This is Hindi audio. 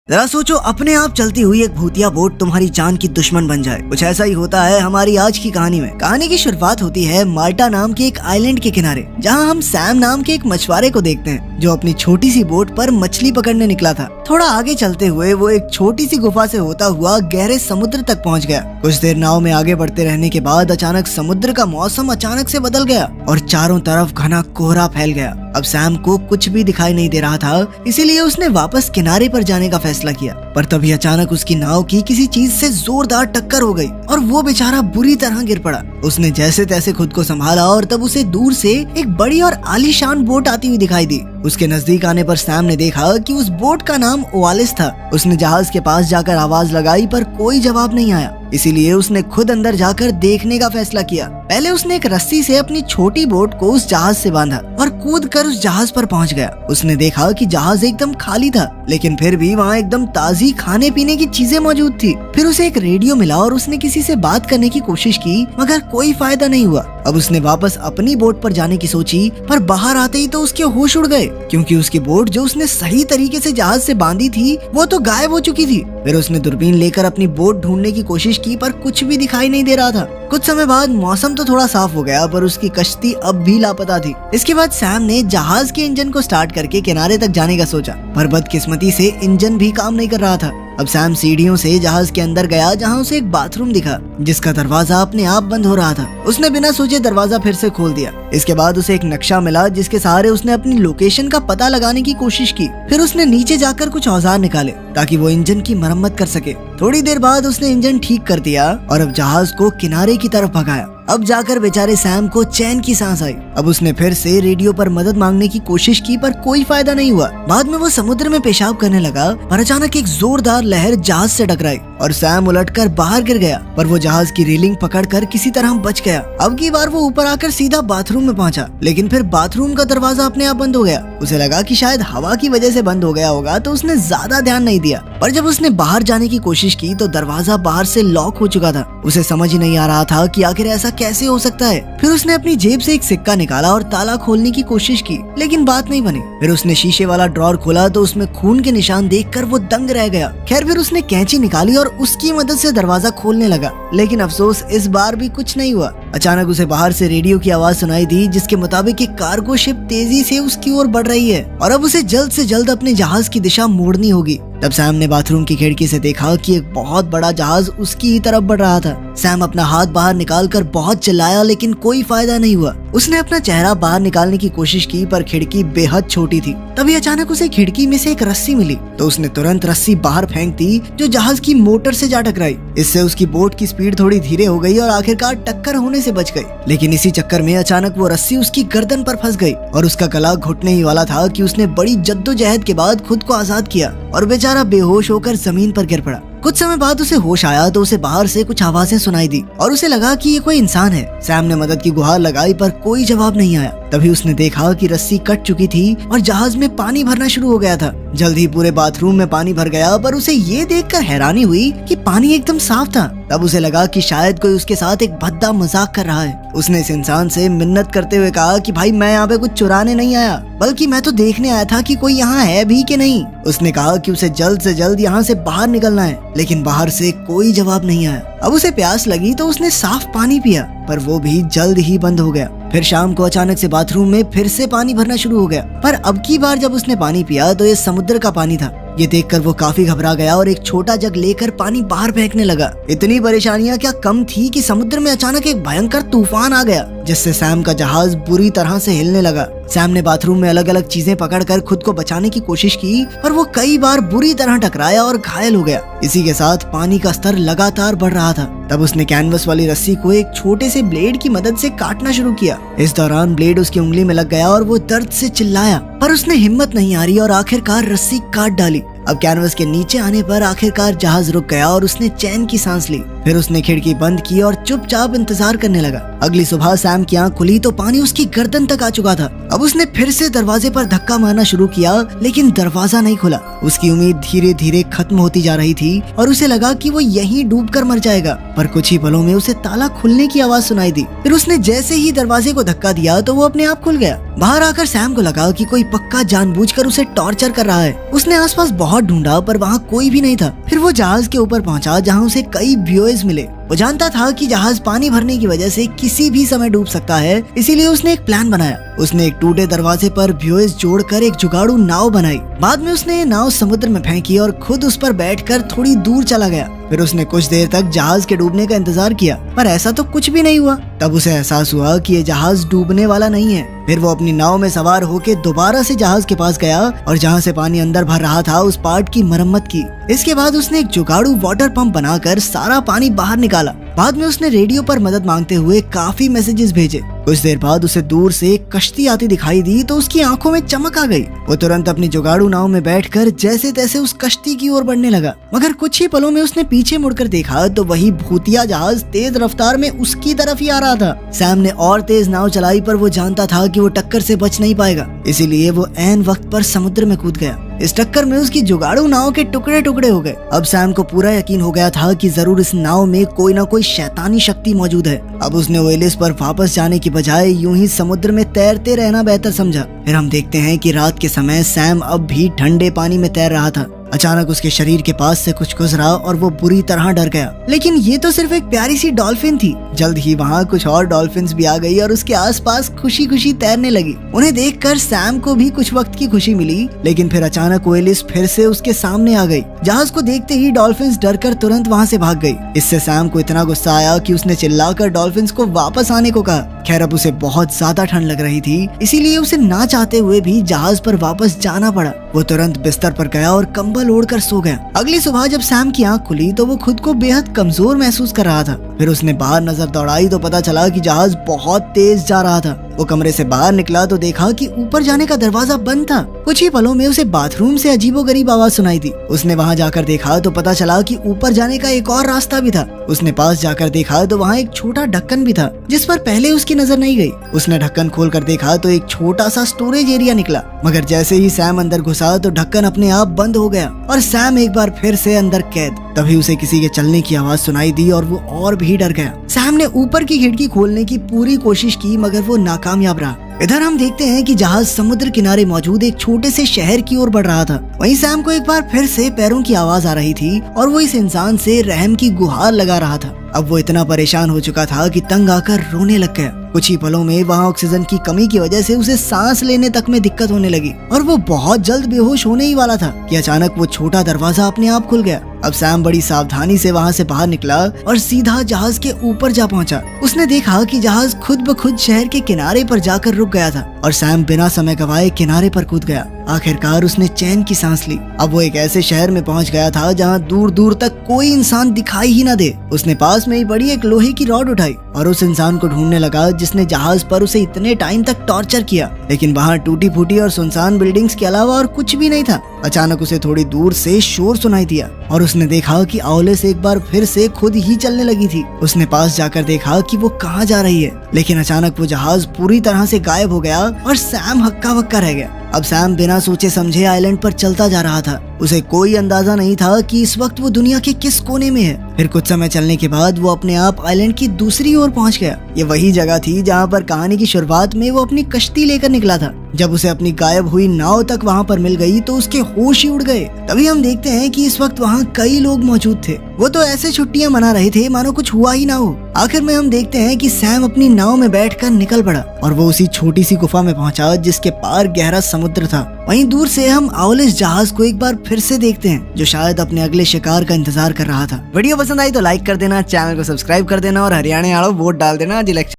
जरा सोचो अपने आप चलती हुई एक भूतिया बोट तुम्हारी जान की दुश्मन बन जाए। कुछ ऐसा ही होता है हमारी आज की कहानी में। कहानी की शुरुआत होती है माल्टा नाम के एक आइलैंड के किनारे, जहां हम सैम नाम के एक मछुआरे को देखते हैं जो अपनी छोटी सी बोट पर मछली पकड़ने निकला था। थोड़ा आगे चलते हुए वो एक छोटी सी गुफा से होता हुआ गहरे समुद्र तक पहुंच गया। कुछ देर नाव में आगे बढ़ते रहने के बाद अचानक समुद्र का मौसम अचानक से बदल गया और चारों तरफ घना कोहरा फैल गया। अब सैम को कुछ भी दिखाई नहीं दे रहा था, इसीलिए उसने वापस किनारे पर जाने का फैसला किया। पर तभी अचानक उसकी नाव की किसी चीज से जोरदार टक्कर हो गई और वो बेचारा बुरी तरह गिर पड़ा। उसने जैसे तैसे खुद को संभाला और तब उसे दूर से एक बड़ी और आलीशान बोट आती हुई दिखाई दी। उसके नजदीक आने पर सैम ने देखा कि उस बोट का नाम ओवालिस था। उसने जहाज के पास जाकर आवाज लगाई पर कोई जवाब नहीं आया, इसीलिए उसने खुद अंदर जाकर देखने का फैसला किया। पहले उसने एक रस्सी से अपनी छोटी बोट को उस जहाज से बांधा और कूदकर उस जहाज पर पहुंच गया। उसने देखा कि जहाज एकदम खाली था, लेकिन फिर भी वहाँ एकदम ताजी खाने पीने की चीजें मौजूद थी। फिर उसे एक रेडियो मिला और उसने किसी से बात करने की कोशिश की, मगर कोई फायदा नहीं हुआ। अब उसने वापस अपनी बोट पर जाने की सोची, पर बाहर आते ही तो उसके होश उड़ गए, क्योंकि उसकी बोट जो उसने सही तरीके से जहाज से बांधी थी वो तो गायब हो चुकी थी। फिर उसने दूरबीन लेकर अपनी बोट ढूंढने की कोशिश की, पर कुछ भी दिखाई नहीं दे रहा था। कुछ समय बाद मौसम तो थोड़ा साफ हो गया, पर उसकी कश्ती अब भी लापता थी। इसके बाद सैम ने जहाज के इंजन को स्टार्ट करके किनारे तक जाने का सोचा, पर बदकिस्मती से इंजन भी काम नहीं कर रहा था। अब सैम सीढ़ियों से जहाज के अंदर गया, जहां उसे एक बाथरूम दिखा जिसका दरवाजा अपने आप बंद हो रहा था। उसने बिना सोचे दरवाजा फिर से खोल दिया। इसके बाद उसे एक नक्शा मिला जिसके सहारे उसने अपनी लोकेशन का पता लगाने की कोशिश की। फिर उसने नीचे जाकर कुछ औजार निकाले ताकि वो इंजन की मरम्मत कर सके। थोड़ी देर बाद उसने इंजन ठीक कर दिया और अब जहाज को किनारे की तरफ भगाया। अब जाकर बेचारे सैम को चैन की सांस आई। अब उसने फिर से रेडियो पर मदद मांगने की कोशिश की, पर कोई फायदा नहीं हुआ। बाद में वो समुद्र में पेशाब करने लगा और अचानक एक जोरदार लहर जहाज से टकराई और सैम उलटकर बाहर गिर गया, पर वो जहाज की रेलिंग पकड़कर किसी तरह बच गया। अब की बार वो ऊपर आकर सीधा बाथरूम में पहुंचा, लेकिन फिर बाथरूम का दरवाजा अपने आप बंद हो गया। उसे लगा कि शायद हवा की वजह से बंद हो गया होगा, तो उसने ज्यादा ध्यान नहीं दिया। पर जब उसने बाहर जाने की कोशिश की तो दरवाजा बाहर से लॉक हो चुका था। उसे समझ ही नहीं आ रहा था कि आखिर ऐसा कैसे हो सकता है। फिर उसने अपनी जेब से एक सिक्का निकाला और ताला खोलने की कोशिश की, लेकिन बात नहीं बनी। फिर उसने शीशे वाला ड्रॉर खोला तो उसमें खून के निशान देखकर वो दंग रह गया। खैर फिर उसने कैंची निकाली और उसकी मदद से दरवाजा खोलने लगा, लेकिन अफसोस इस बार भी कुछ नहीं हुआ। अचानक उसे बाहर से रेडियो की आवाज सुनाई दी, जिसके मुताबिक एक कार्गो शिप तेजी से उसकी ओर बढ़ रही है और अब उसे जल्द से जल्द अपने जहाज की दिशा मोड़नी होगी। तब सैम ने बाथरूम की खिड़की से देखा कि एक बहुत बड़ा जहाज उसकी ही तरफ बढ़ रहा था। सैम अपना हाथ बाहर निकालकर बहुत चिल्लाया, लेकिन कोई फायदा नहीं हुआ। उसने अपना चेहरा बाहर निकालने की कोशिश की, पर खिड़की बेहद छोटी थी। तभी अचानक उसे खिड़की में से एक रस्सी मिली, तो उसने तुरंत रस्सी बाहर फेंक दी, जो जहाज की मोटर से जा टकराई। इससे उसकी बोट की स्पीड थोड़ी धीरे हो गई और आखिरकार टक्कर होने से बच गई। लेकिन इसी चक्कर में अचानक वो रस्सी उसकी गर्दन पर फंस गई और उसका गला घुटने ही वाला था कि उसने बड़ी जद्दोजहद के बाद खुद को आजाद किया और बेचारा बेहोश होकर जमीन पर गिर पड़ा। कुछ समय बाद उसे होश आया तो उसे बाहर से कुछ आवाजें सुनाई दी और उसे लगा कि ये कोई इंसान है। सैम ने मदद की गुहार लगाई, पर कोई जवाब नहीं आया। तभी उसने देखा कि रस्सी कट चुकी थी और जहाज में पानी भरना शुरू हो गया था। जल्द ही पूरे बाथरूम में पानी भर गया, पर उसे ये देखकर हैरानी हुई कि पानी एकदम साफ था। तब उसे लगा कि शायद कोई उसके साथ एक भद्दा मजाक कर रहा है। उसने इस इंसान से मिन्नत करते हुए कहा कि भाई मैं यहाँ पे कुछ चुराने नहीं आया, बल्कि मैं तो देखने आया था कि कोई यहाँ है भी कि नहीं। उसने कहा कि उसे जल्द से जल्द यहाँ से बाहर निकलना है, लेकिन बाहर से कोई जवाब नहीं आया। अब उसे प्यास लगी तो उसने साफ पानी पिया, पर वो भी जल्द ही बंद हो गया। फिर शाम को अचानक से बाथरूम में फिर से पानी भरना शुरू हो गया, पर अब की बार जब उसने पानी पिया तो ये समुद्र का पानी था। ये देखकर वो काफी घबरा गया और एक छोटा जग लेकर पानी बाहर फेंकने लगा। इतनी परेशानियां क्या कम थी कि समुद्र में अचानक एक भयंकर तूफान आ गया, जिससे सैम का जहाज बुरी तरह से हिलने लगा। सैम ने बाथरूम में अलग अलग चीजें पकड़कर खुद को बचाने की कोशिश की, पर वो कई बार बुरी तरह टकराया और घायल हो गया। इसी के साथ पानी का स्तर लगातार बढ़ रहा था। तब उसने कैनवस वाली रस्सी को एक छोटे से ब्लेड की मदद से काटना शुरू किया। इस दौरान ब्लेड उसकी उंगली में लग गया और वो दर्द से चिल्लाया, पर उसने हिम्मत नहीं हारी और आखिरकार रस्सी काट डाली। अब कैनवस के नीचे आने पर आखिरकार जहाज रुक गया और उसने चैन की सांस ली। फिर उसने खिड़की बंद की और चुपचाप इंतजार करने लगा। अगली सुबह सैम की आंख खुली तो पानी उसकी गर्दन तक आ चुका था। अब उसने फिर से दरवाजे पर धक्का मारना शुरू किया, लेकिन दरवाजा नहीं खुला। उसकी उम्मीद धीरे धीरे खत्म होती जा रही थी और उसे लगा कि वो यहीं डूबकर मर जाएगा। पर कुछ ही पलों में उसे ताला खुलने की आवाज सुनाई दी। फिर उसने जैसे ही दरवाजे को धक्का दिया तो वो अपने आप खुल गया। बाहर आकर सैम को लगा कि कोई पक्का जानबूझकर उसे टॉर्चर कर रहा है। उसने आसपास बहुत ढूंढा पर वहाँ कोई भी नहीं था। फिर वो जहाज के ऊपर पहुंचा जहाँ उसे कई ब्यूएज मिले। वो जानता था कि जहाज पानी भरने की वजह से किसी भी समय डूब सकता है, इसीलिए उसने एक प्लान बनाया। उसने एक टूटे दरवाजे पर ब्यूएज जोड़कर एक जुगाड़ू नाव बनाई। बाद में उसने नाव समुद्र में फेंकी और खुद उस पर बैठकर थोड़ी दूर चला गया। फिर उसने कुछ देर तक जहाज के डूबने का इंतजार किया, पर ऐसा तो कुछ भी नहीं हुआ। तब उसे एहसास हुआ कि ये जहाज डूबने वाला नहीं है। फिर वो अपनी नाव में सवार होकर दोबारा से जहाज के पास गया और जहाँ से पानी अंदर भर रहा था उस पार्ट की मरम्मत की। इसके बाद उसने एक जुगाड़ू वाटर पंप बनाकर सारा पानी बाहर निकाला। बाद में उसने रेडियो पर मदद मांगते हुए काफी मैसेजेस भेजे। कुछ देर बाद उसे दूर से एक कश्ती आती दिखाई दी तो उसकी आंखों में चमक आ गई। वो तुरंत अपनी जुगाड़ू नाव में बैठकर जैसे तैसे उस कश्ती की ओर बढ़ने लगा। मगर कुछ ही पलों में उसने पीछे मुड़कर देखा तो वही भूतिया जहाज तेज रफ्तार में उसकी तरफ ही आ रहा था। सैम ने और तेज नाव चलाई, पर वो जानता था कि वो टक्कर से बच नहीं पाएगा, इसीलिए वो ऐन वक्त पर समुद्र में कूद गया। इस टक्कर में उसकी जुगाड़ू नाव के टुकड़े टुकड़े हो गए। अब सैम को पूरा यकीन हो गया था कि जरूर इस नाव में कोई ना कोई शैतानी शक्ति मौजूद है। अब उसने ओएलिस पर वापस जाने की बजाय यूं ही समुद्र में तैरते रहना बेहतर समझा। फिर हम देखते हैं कि रात के समय सैम अब भी ठंडे पानी में तैर रहा था। अचानक उसके शरीर के पास से कुछ गुजरा और वो बुरी तरह डर गया। लेकिन ये तो सिर्फ एक प्यारी सी डॉल्फिन थी। जल्द ही वहाँ कुछ और डॉल्फिन्स भी आ गई और उसके आसपास खुशी खुशी तैरने लगी। उन्हें देखकर सैम को भी कुछ वक्त की खुशी मिली, लेकिन फिर अचानक ओएलिस फिर से उसके सामने आ गई। जहाज को देखते ही डॉल्फिन्स डरकर तुरंत वहाँ से भाग गई। इससे सैम को इतना गुस्सा आया कि उसने चिल्लाकर डॉल्फिन्स को वापस आने को कहा। खैर अब उसे बहुत ज्यादा ठंड लग रही थी, इसीलिए उसे ना चाहते हुए भी जहाज पर वापस जाना पड़ा। वो तुरंत बिस्तर पर गया और कंबल ओढ़कर सो गया। अगली सुबह जब सैम की आंख खुली तो वो खुद को बेहद कमजोर महसूस कर रहा था। फिर उसने बाहर नजर दौड़ाई तो पता चला कि जहाज बहुत तेज जा रहा था। वो कमरे से बाहर निकला तो देखा कि ऊपर जाने का दरवाजा बंद था। कुछ ही पलों में उसे बाथरूम से अजीबोगरीब आवाज सुनाई दी। उसने वहाँ जाकर देखा तो पता चला कि ऊपर जाने का एक और रास्ता भी था। उसने पास जाकर देखा तो वहाँ एक छोटा ढक्कन भी था, जिस पर पहले उसकी नजर नहीं गई। उसने ढक्कन खोल कर देखा तो एक छोटा सा स्टोरेज एरिया निकला, मगर जैसे ही सैम अंदर घुसा तो ढक्कन अपने आप बंद हो गया और सैम एक बार फिर से अंदर कैद। तभी उसे किसी के चलने की आवाज सुनाई दी और वो और भी डर गया। सैम ने ऊपर की खिड़की खोलने की पूरी कोशिश की, मगर वो नाकामयाब रहा। इधर हम देखते हैं कि जहाज समुद्र किनारे मौजूद एक छोटे से शहर की ओर बढ़ रहा था। वहीं सैम को एक बार फिर से पैरों की आवाज आ रही थी और वो इस इंसान से रहम की गुहार लगा रहा था। अब वो इतना परेशान हो चुका था कि तंग आकर रोने लग गया। कुछ ही पलों में वहाँ ऑक्सीजन की कमी की वजह से उसे सांस लेने तक में दिक्कत होने लगी और वो बहुत जल्द बेहोश होने ही वाला था कि अचानक वो छोटा दरवाजा अपने आप खुल गया। अब सैम बड़ी सावधानी से वहाँ से बाहर निकला और सीधा जहाज के ऊपर जा पहुँचा। उसने देखा कि जहाज खुद ब खुद शहर के किनारे पर जाकर रुक गया था और सैम बिना समय गवाए किनारे पर कूद गया। आखिरकार उसने चैन की सांस ली। अब वो एक ऐसे शहर में पहुंच गया था जहां दूर दूर तक कोई इंसान दिखाई ही न दे। उसने पास में ही बड़ी एक लोहे की रॉड उठाई और उस इंसान को ढूंढने लगा जिसने जहाज पर उसे इतने टाइम तक टॉर्चर किया। लेकिन वहां टूटी फूटी और सुनसान बिल्डिंग्स के अलावा और कुछ भी नहीं था। अचानक उसे थोड़ी दूर से शोर सुनाई दिया और उसने देखा कि ओएलिस एक बार फिर से खुद ही चलने लगी थी। उसने पास जाकर देखा कि वो कहाँ जा रही है, लेकिन अचानक वो जहाज पूरी तरह से गायब हो गया और सैम हक्का बक्का रह गया। अब सैम बिना सोचे समझे आइलैंड पर चलता जा रहा था। उसे कोई अंदाजा नहीं था कि इस वक्त वो दुनिया के किस कोने में है। फिर कुछ समय चलने के बाद वो अपने आप आइलैंड की दूसरी ओर पहुंच गया। ये वही जगह थी जहां पर कहानी की शुरुआत में वो अपनी कश्ती लेकर निकला था। जब उसे अपनी गायब हुई नाव तक वहां पर मिल गई तो उसके होश ही उड़ गए। तभी हम देखते हैं कि इस वक्त वहां कई लोग मौजूद थे। वो तो ऐसे छुट्टियां मना रहे थे मानो कुछ हुआ ही ना हो। आखिर में हम देखते हैं कि सैम अपनी नाव में बैठकर निकल पड़ा और वो उसी छोटी सी गुफा में पहुंचा जिसके पार गहरा समुद्र था। वहीं दूर से हम ओएलिस जहाज को एक बार फिर से देखते हैं जो शायद अपने अगले शिकार का इंतजार कर रहा था। वीडियो पसंद आई तो लाइक कर देना, चैनल को सब्सक्राइब कर देना और हरियाणा आड़ो वोट डाल देना।